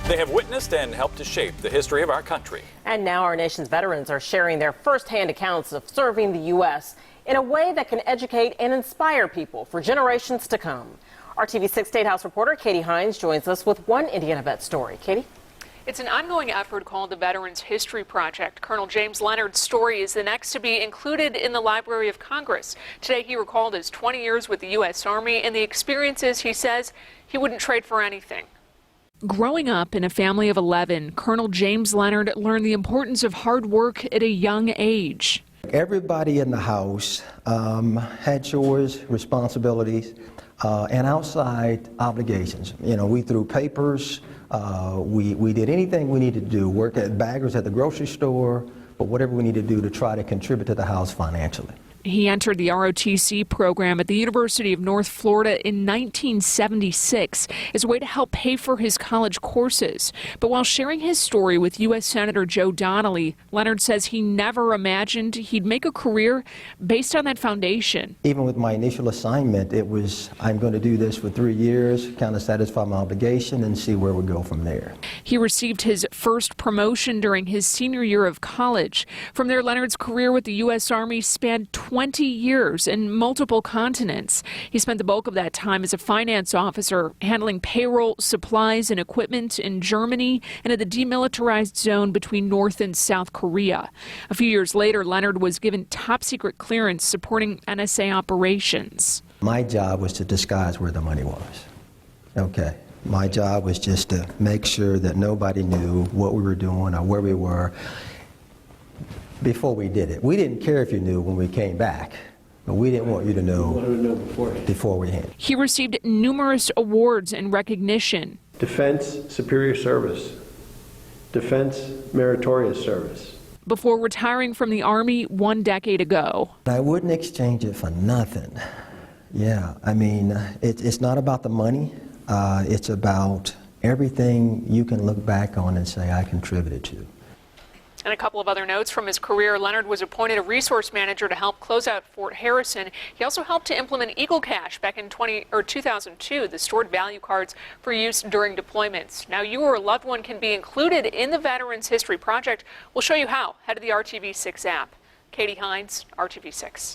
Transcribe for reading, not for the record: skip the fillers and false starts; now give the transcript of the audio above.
They have witnessed and helped to shape the history of our country. And now our nation's veterans are sharing their firsthand accounts of serving the U.S. in a way that can educate and inspire people for generations to come. RTV6 State House reporter Katie Hines joins us with one Indiana vet story. Katie? It's an ongoing effort called the Veterans History Project. Colonel James Leonard's story is the next to be included in the Library of Congress. Today he recalled his 20 years with the U.S. Army and the experiences he says he wouldn't trade for anything. Growing up in a family of 11, Colonel James Leonard learned the importance of hard work at a young age. Everybody in the house had chores, responsibilities, and outside obligations. You know, we threw papers, we did anything we needed to do, work at baggers at the grocery store, but whatever we needed to do to try to contribute to the house financially. He entered the ROTC program at the University of North Florida in 1976 as a way to help pay for his college courses. But while sharing his story with U.S. Senator Joe Donnelly, Leonard says he never imagined he'd make a career based on that foundation. Even with my initial assignment, it was, I'm going to do this for 3 years, kind of satisfy my obligation and see where we go from there. He received his first promotion during his senior year of college. From there, Leonard's career with the U.S. Army spanned 20 years in multiple continents. He spent the bulk of that time as a finance officer, handling payroll, supplies, and equipment in Germany and at the demilitarized zone between North and South Korea. A few years later, Leonard was given top-secret clearance supporting NSA operations. My job was to disguise where the money was. Okay. My job was just to make sure that nobody knew what we were doing or where we were before we did it. We didn't care if you knew when we came back, but we didn't want you to know before we had. He received numerous awards and recognition. Defense Superior Service, Defense Meritorious Service. Before retiring from the Army 1 decade ago. I wouldn't exchange it for nothing. Yeah, I mean, it's not about the money. It's about everything you can look back on and say, I contributed to. And a couple of other notes from his career. Leonard was appointed a resource manager to help close out Fort Harrison. He also helped to implement Eagle Cash back in 2002, the stored value cards for use during deployments. Now you or a loved one can be included in the Veterans History Project. We'll show you how. Head to the RTV6 app. Katie Hines, RTV6.